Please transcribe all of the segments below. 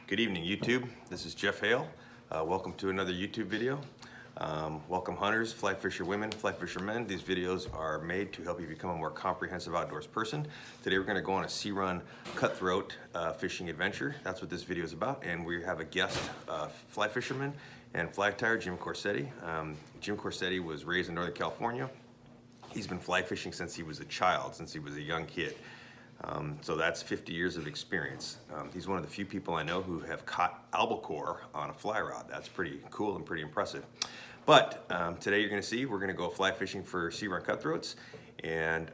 Good evening, YouTube. This is Jeff Hale. Welcome to another YouTube video. Welcome hunters, fly fisher women, fly fisher men. These videos are made to help you become a more comprehensive outdoors person. Today we're going to go on a Searun cutthroat fishing adventure. That's what this video is about. And we have a guest fly fisherman and fly tyer, Jim Corsetti. Jim Corsetti was raised in Northern California. He's been fly fishing since he was a child, since he was a young kid. So that's 50 years of experience. He's one of the few people I know who have caught albacore on a fly rod. That's pretty cool and pretty impressive. But today you're going to see we're going to go fly fishing for Searun cutthroats, and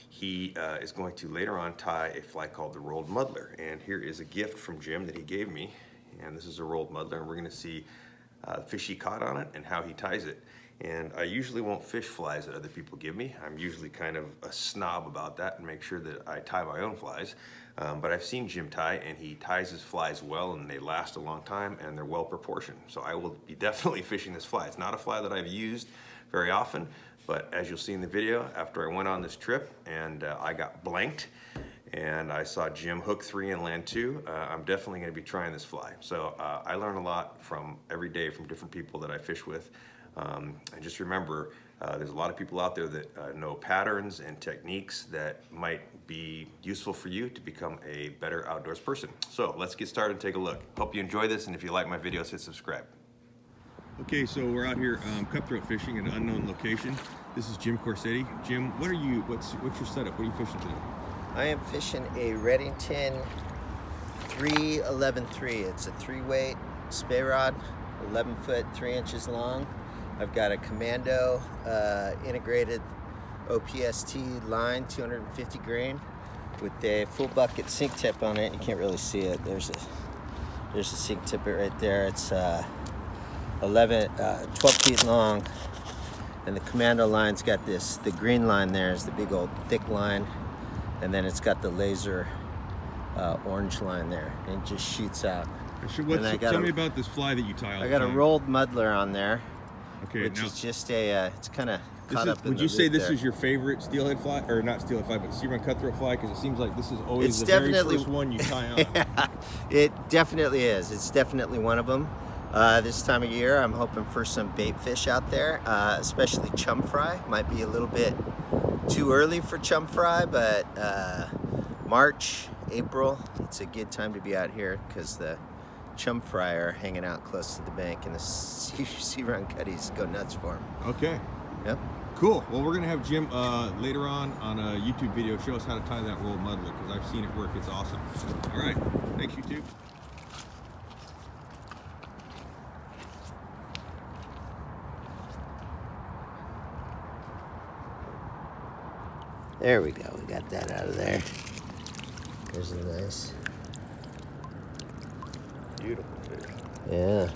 he is going to later on tie a fly called the Rolled Muddler. And here is a gift from Jim that he gave me, and this is a Rolled Muddler, and we're going to see fish he caught on it and how he ties it. And I usually won't fish flies that other people give me. I'm usually kind of a snob about that and make sure that I tie my own flies. But I've seen Jim tie, and he ties his flies well, and they last a long time, and they're well proportioned. So I will be definitely fishing this fly. It's not a fly that I've used very often, but as you'll see in the video, after I went on this trip and I got blanked, and I saw Jim hook 3 and land 2, I'm definitely going to be trying this fly. So I learn a lot from every day from different people that I fish with. And just remember, there's a lot of people out there that know patterns and techniques that might be useful for you to become a better outdoors person. So let's get started and take a look. Hope you enjoy this, and if you like my videos, hit subscribe. Okay, so we're out here cutthroat fishing in an unknown location. This is Jim Corsetti. Jim, what's your setup? What are you fishing today? I am fishing a Redington 311-3. It's a 3-weight spey rod, 11 foot 3 inches long. I've got a Commando integrated OPST line, 250 grain, with a full bucket sink tip on it. You can't really see it. There's a sink tip right there. It's 12 feet long, and the Commando line's got the green line there is the big old thick line, and then it's got the laser orange line there, and it just shoots out. Tell me about this fly that you tie all the time. I got a Rolled Muddler on there. Okay, which is just it's kind of caught up in the Would you say this there. is your favorite steelhead fly, or not steelhead fly, but Searun cutthroat fly? Because it seems like this is always It's the definitely very first one you tie on. Yeah, it definitely is. It's definitely one of them. This time of year, I'm hoping for some bait fish out there, especially chum fry. Might be a little bit too early for chum fry, but March, April, it's a good time to be out here because the chum fry are hanging out close to the bank, and the Searun cutties go nuts for them. Okay. Yep. Cool. Well, we're gonna have Jim later on a YouTube video show us how to tie that Rolled Muddler, because I've seen it work. It's awesome. All right. Thanks, YouTube. There we go. We got that out of there. There's a nice, Beautiful fish. yeah.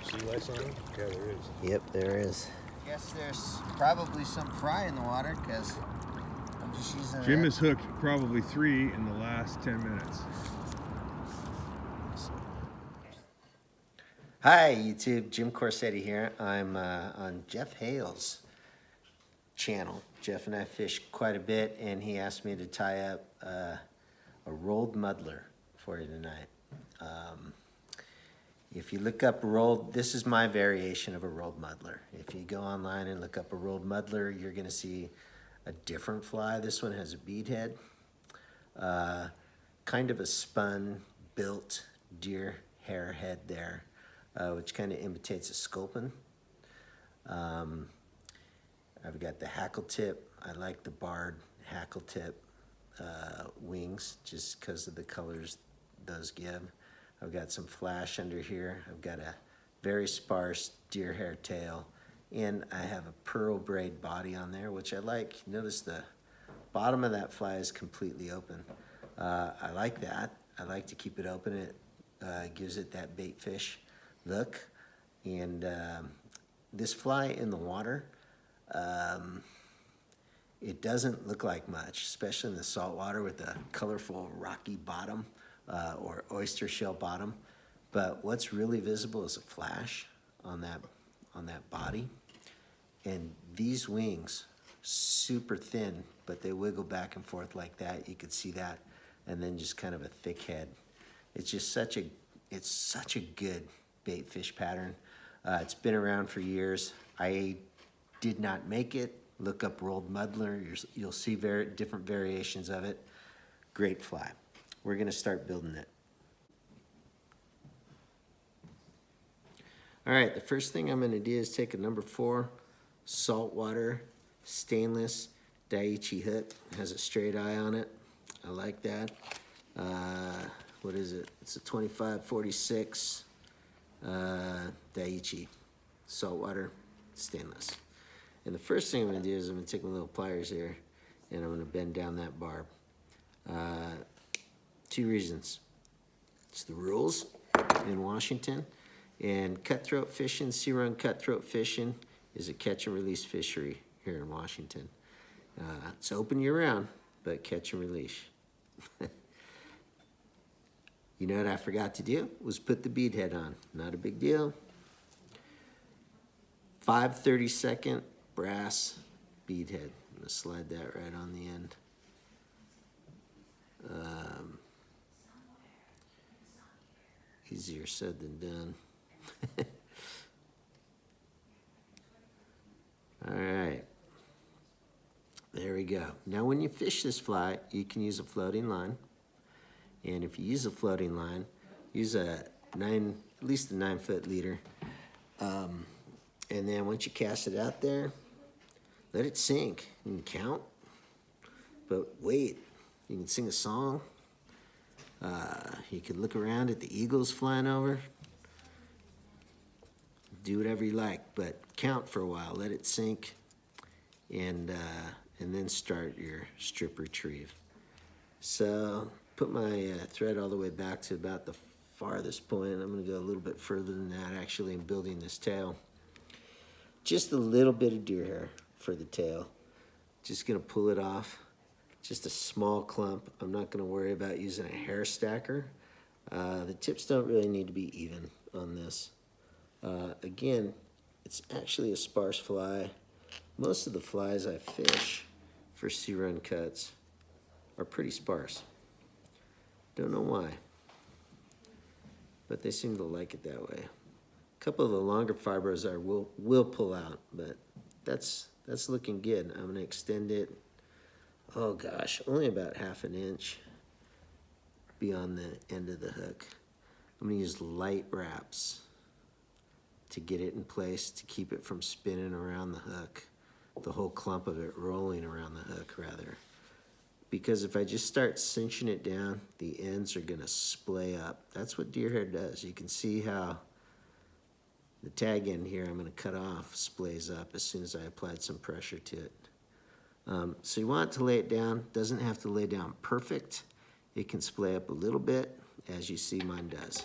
Sea lice on it? Yeah, there is. Yep, there is. I guess there's probably some fry in the water because I'm just using Jim has hooked probably 3 in the last 10 minutes. Hi, YouTube. Jim Corsetti here. I'm on Jeff Hale's channel. Jeff and I fish quite a bit, and he asked me to tie up a Rolled Muddler for you tonight. If you look up this is my variation of a Rolled Muddler. If you go online and look up a Rolled Muddler, you're going to see a different fly. This one has a bead head, kind of a spun, built deer hair head there, which kind of imitates a sculpin. I've got the hackle tip. I like the barred hackle tip wings just because of the colors those give. I've got some flash under here. I've got a very sparse deer hair tail, and I have a pearl braid body on there, which I like. Notice the bottom of that fly is completely open. I like that. I like to keep it open. It gives it that bait fish look. And this fly in the water, it doesn't look like much, especially in the salt water with a colorful rocky bottom or oyster shell bottom. But what's really visible is a flash on that body. And these wings, super thin, but they wiggle back and forth like that. You could see that. And then just kind of a thick head. It's just such a good bait fish pattern. It's been around for years. I did not make it. Look up Rolled Muddler. You'll see different variations of it. Great fly. We're gonna start building it. All right, the first thing I'm gonna do is take a number 4 saltwater stainless Daiichi hook. It has a straight eye on it. I like that. What is it? It's a 2546 Daiichi saltwater stainless. And the first thing I'm gonna do is I'm gonna take my little pliers here and I'm gonna bend down that barb. 2 reasons. It's the rules in Washington, and cutthroat fishing, Searun cutthroat fishing is a catch and release fishery here in Washington. It's open year round, but catch and release. You know what I forgot to do? Was put the bead head on. Not a big deal. 5/32 brass bead head. I'm gonna slide that right on the end. Easier said than done. All right. There we go. Now when you fish this fly, you can use a floating line. And if you use a floating line, use at least a 9-foot leader. And then once you cast it out there, let it sink. You can count, but wait. You can sing a song. You can look around at the eagles flying over. Do whatever you like, but count for a while. Let it sink, and then start your strip retrieve. So put my thread all the way back to about the farthest point. I'm going to go a little bit further than that actually in building this tail. Just a little bit of deer hair for the tail. Just going to pull it off. Just a small clump. I'm not going to worry about using a hair stacker. The tips don't really need to be even on this. Again, it's actually a sparse fly. Most of the flies I fish for Searun cuts are pretty sparse. Don't know why, but they seem to like it that way. A couple of the longer fibers will pull out, but that's looking good. I'm gonna extend it. Oh gosh, only about 1/2 inch beyond the end of the hook. I'm gonna use light wraps to get it in place, to keep it from spinning around the hook, the whole clump of it rolling around the hook rather. Because if I just start cinching it down, the ends are gonna splay up. That's what deer hair does. You can see how the tag end here I'm gonna cut off splays up as soon as I applied some pressure to it. So you want to lay it down. Doesn't have to lay down perfect. It can splay up a little bit, as you see mine does.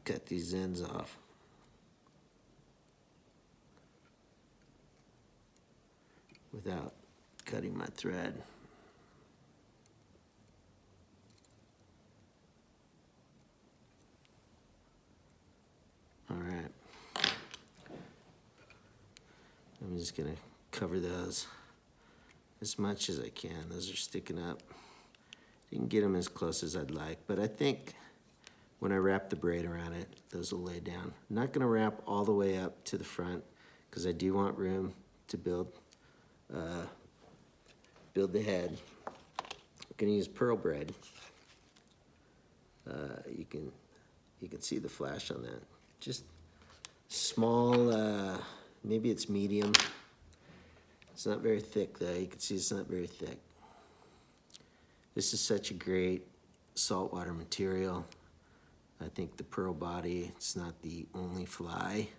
Cut these ends off. Without cutting my thread. All right. I'm just gonna cover those as much as I can. Those are sticking up. You can get them as close as I'd like, but I think when I wrap the braid around it, those will lay down. I'm not gonna wrap all the way up to the front because I do want room to build the head. I'm gonna use pearl braid. You can see the flash on that. Just small, maybe it's medium. It's not very thick though. You can see it's not very thick. This is such a great saltwater material. I think the pearl body, it's not the only fly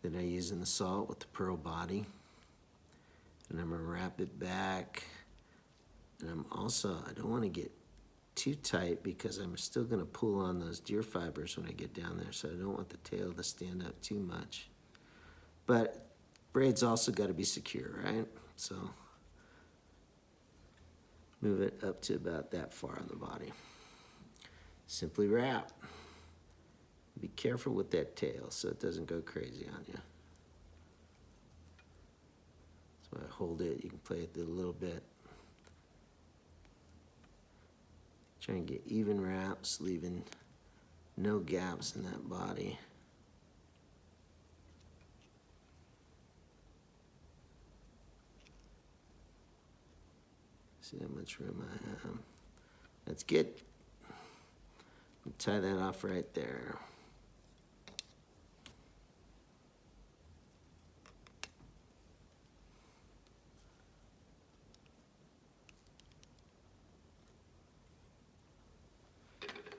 that I use in the salt with the pearl body. And I'm gonna wrap it back. And I don't wanna get too tight because I'm still gonna pull on those deer fibers when I get down there, so I don't want the tail to stand up too much. But braid's also gotta be secure, right? So move it up to about that far on the body. Simply wrap. Be careful with that tail so it doesn't go crazy on you. So I hold it, you can play it a little bit. Try and get even wraps, leaving no gaps in that body. See how much room I have. That's good. Tie that off right there.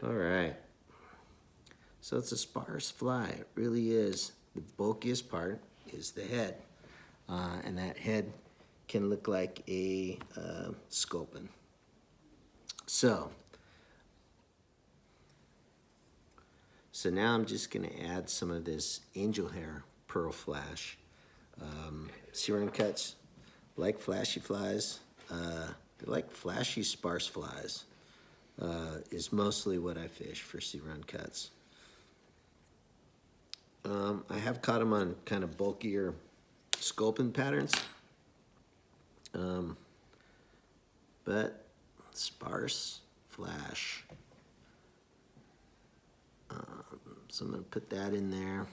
All right. So it's a sparse fly. It really is. The bulkiest part is the head. And that head can look like a sculpin. So now I'm just going to add some of this angel hair pearl flash. Searun cuts like flashy flies. They like flashy sparse flies. Is mostly what I fish for Searun cuts. I have caught them on kind of bulkier sculpin patterns. But sparse flash. So I'm going to put that in there.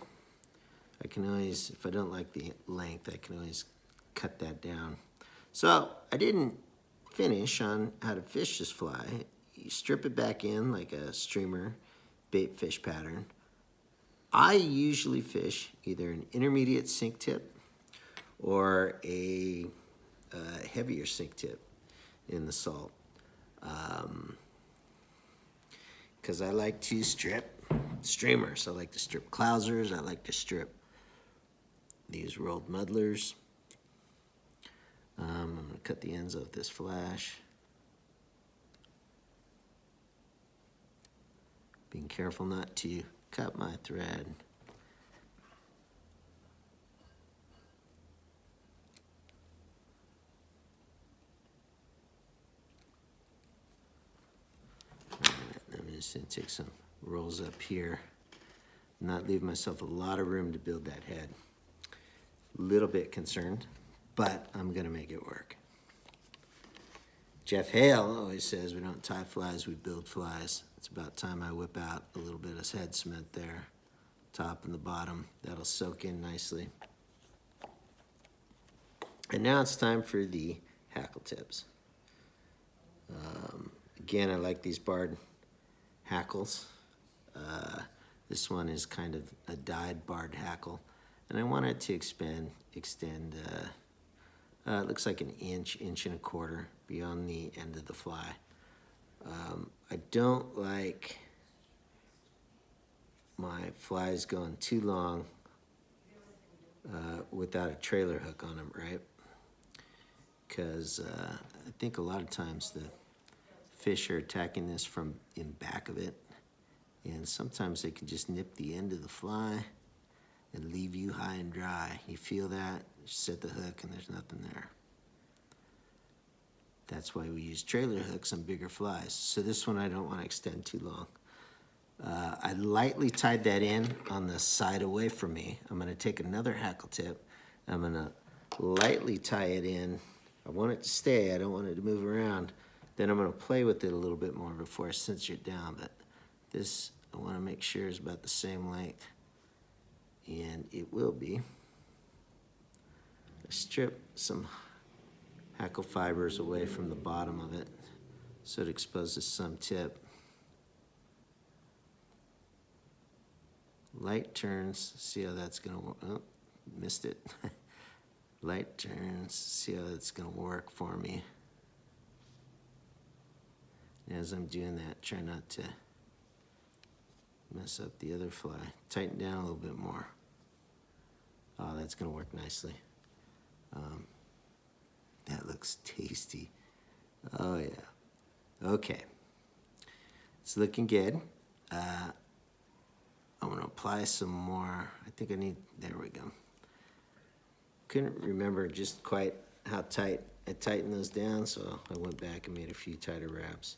I can always, if I don't like the length, I can always cut that down. So I didn't finish on how to fish this fly. You strip it back in like a streamer bait fish pattern. I usually fish either an intermediate sink tip or a heavier sink tip in the salt. Because I like to strip streamers. I like to strip clousers. I like to strip these rolled muddlers. I'm going to cut the ends of this flash. Being careful not to cut my thread. All right, I'm just going to take some rolls up here. Not leave myself a lot of room to build that head. A little bit concerned, but I'm going to make it work. Jeff Hale always says we don't tie flies, we build flies. It's about time I whip out a little bit of head cement there, top and the bottom. That'll soak in nicely. And now it's time for the hackle tips. Again, I like these barred hackles. This one is kind of a dyed barred hackle. And I want it to extend, it looks like an inch and a quarter beyond the end of the fly. I don't like my flies going too long without a trailer hook on them, right? Because I think a lot of times the fish are attacking this from in back of it, and sometimes they can just nip the end of the fly and leave you high and dry. You feel that, you set the hook, and there's nothing there. That's why we use trailer hooks on bigger flies. So this one I don't want to extend too long. I lightly tied that in on the side away from me. I'm going to take another hackle tip. I'm going to lightly tie it in. I want it to stay. I don't want it to move around. Then I'm going to play with it a little bit more before I cinch it down. But this I want to make sure is about the same length. And it will be. I strip some hackle fibers away from the bottom of it so it exposes some tip. Light turns, see how that's gonna work. Oh, missed it. Light turns, see how that's gonna work for me. And as I'm doing that, try not to mess up the other fly. Tighten down a little bit more. Oh, that's gonna work nicely. That looks tasty. Oh yeah. Okay. It's looking good. I'm gonna apply some more. I think I need, there we go. Couldn't remember just quite how tight I tightened those down, so I went back and made a few tighter wraps.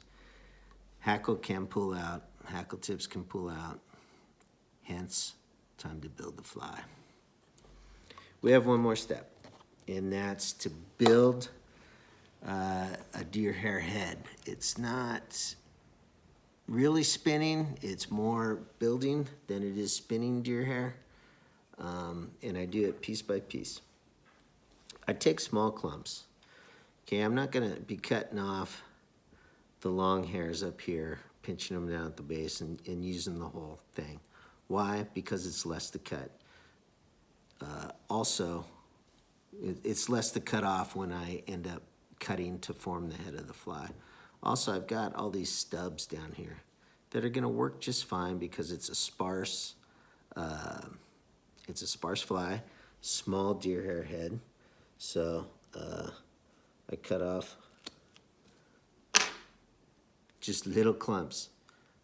Hackle can pull out, hackle tips can pull out, hence time to build the fly. We have one more step, and that's to build a deer hair head. It's not really spinning. It's more building than it is spinning deer hair. And I do it piece by piece. I take small clumps. Okay, I'm not gonna be cutting off the long hairs up here, pinching them down at the base and using the whole thing. Why? Because it's less to cut. Also, it's less to cut off when I end up cutting to form the head of the fly. Also, I've got all these stubs down here that are gonna work just fine because it's a sparse fly, small deer hair head. So I cut off just little clumps.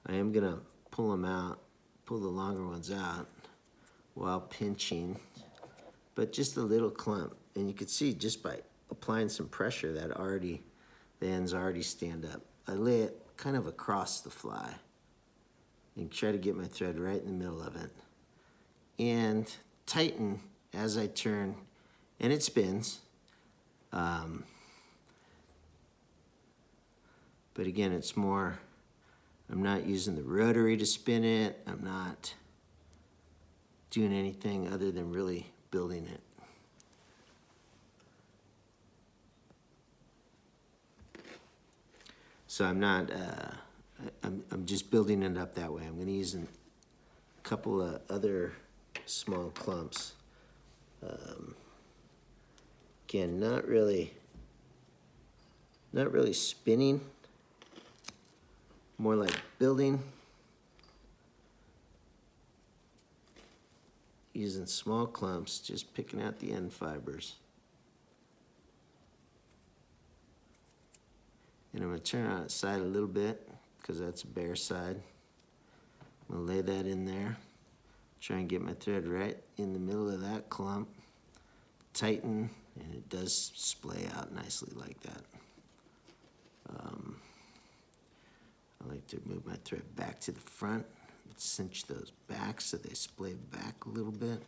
I am gonna pull them out, pull the longer ones out while pinching, but just a little clump. And you can see just by applying some pressure that the ends already stand up. I lay it kind of across the fly and try to get my thread right in the middle of it. And tighten as I turn, and it spins. But again, it's more, I'm not using the rotary to spin it. I'm not doing anything other than really building it. So I'm not, I'm just building it up that way. I'm gonna use a couple of other small clumps. Again, not really spinning, more like building. Using small clumps, just picking out the end fibers. And I'm gonna turn on its side a little bit because that's a bare side. I'm gonna lay that in there. Try and get my thread right in the middle of that clump. Tighten, and it does splay out nicely like that. I like to move my thread back to the front, cinch those back so they splay back a little bit.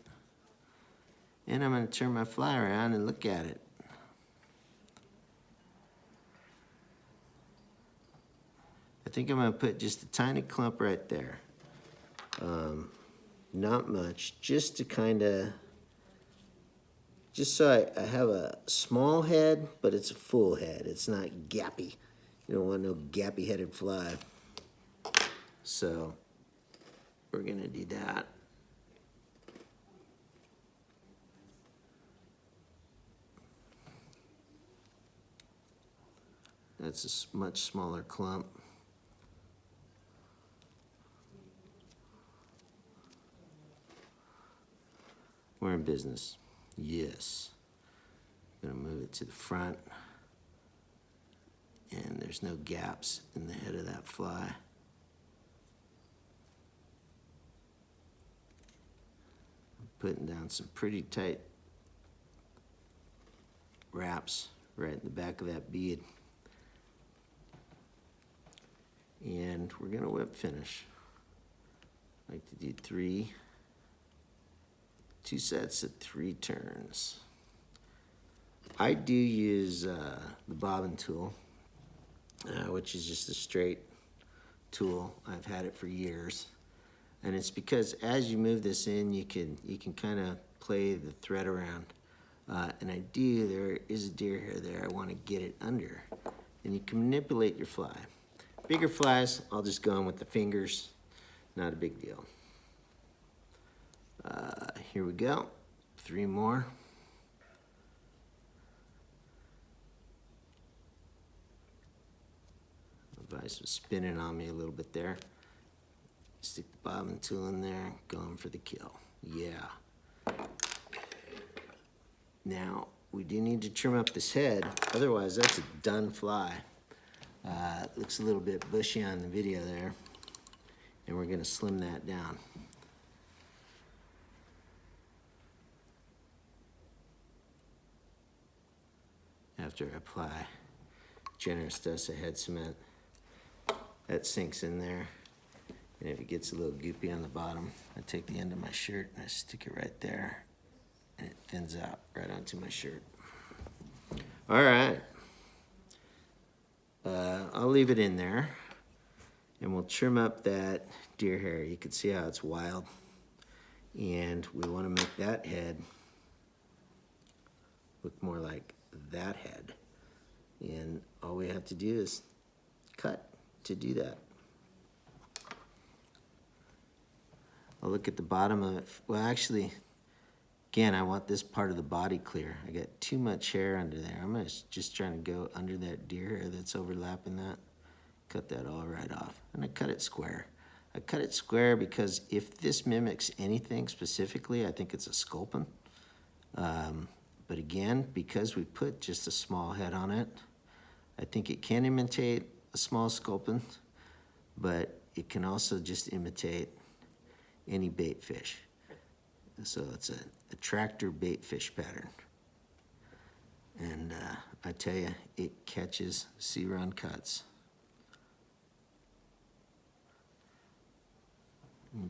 And I'm gonna turn my fly around and look at it. I think I'm gonna put just a tiny clump right there. Not much, just to kinda, just so I have a small head, but it's a full head. It's not gappy. You don't want no gappy headed fly. So we're gonna do that. That's a much smaller clump. We're in business. Yes. I'm gonna move it to the front. And there's no gaps in the head of that fly. I'm putting down some pretty tight wraps right in the back of that bead. And we're gonna whip finish. I like to do two sets of 3 turns. I do use the bobbin tool, which is just a straight tool. I've had it for years. And it's because as you move this in, you can kind of play the thread around. And there is a deer hair there. I want to get it under. And you can manipulate your fly. Bigger flies, I'll just go in with the fingers. Not a big deal. Here we go. 3 more. Vice was spinning on me a little bit there. Stick the bobbin tool in there, going for the kill. Yeah. Now, we do need to trim up this head, otherwise that's a done fly. Looks a little bit bushy on the video there, and we're gonna slim that down. After I apply generous dose of head cement, that sinks in there. And if it gets a little goopy on the bottom, I take the end of my shirt and I stick it right there, and it thins out right onto my shirt. All right. I'll leave it in there. And we'll trim up that deer hair. You can see how it's wild. And we want to make that head look more like that head. And all we have to do is cut to do that. I'll look at the bottom of it. Well, actually, again, I want this part of the body clear. I got too much hair under there. I'm just trying to go under that deer hair that's overlapping that. Cut that all right off. And I cut it square. I cut it square because if this mimics anything specifically, I think it's a sculpin. But again, because we put just a small head on it, I think it can imitate a small sculpin, but it can also just imitate any bait fish. So it's a tractor bait fish pattern. And I tell you, it catches Searun cuts.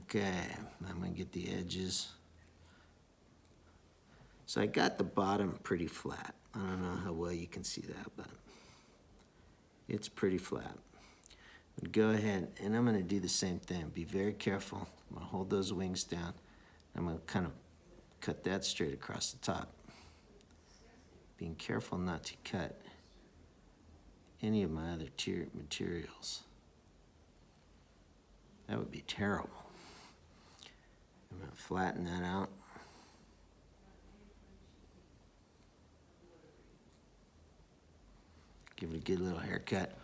Okay, I'm gonna get the edges. So I got the bottom pretty flat. I don't know how well you can see that, but it's pretty flat. But go ahead, and I'm gonna do the same thing. Be very careful. I'm gonna hold those wings down. I'm gonna kind of cut that straight across the top. Being careful not to cut any of my other materials. That would be terrible. I'm gonna flatten that out. Give it a good little haircut.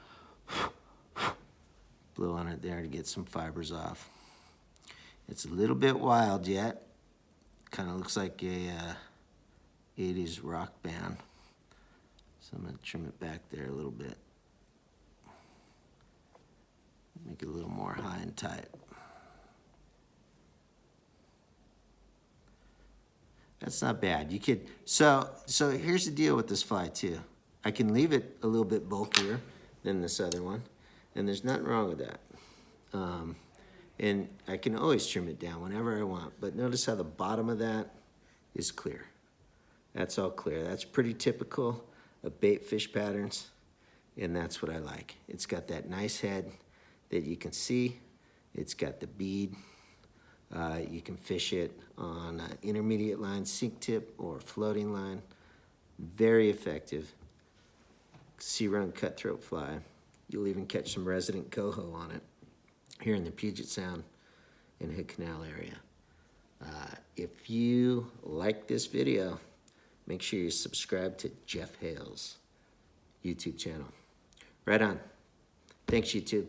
Blow on it there to get some fibers off. It's a little bit wild yet. Kind of looks like a 80s rock band. So I'm gonna trim it back there a little bit. Make it a little more high and tight. That's not bad. You could, so here's the deal with this fly too. I can leave it a little bit bulkier than this other one, and there's nothing wrong with that. And I can always trim it down whenever I want, but notice how the bottom of that is clear. That's all clear. That's pretty typical of bait fish patterns, and that's what I like. It's got that nice head that you can see. It's got the bead. You can fish it on an intermediate line, sink tip, or floating line. Very effective. Searun cutthroat fly. You'll even catch some resident coho on it here in the Puget Sound and Hood Canal area. If you like this video, make sure you subscribe to Jeff Hale's YouTube channel. Right on. Thanks, YouTube.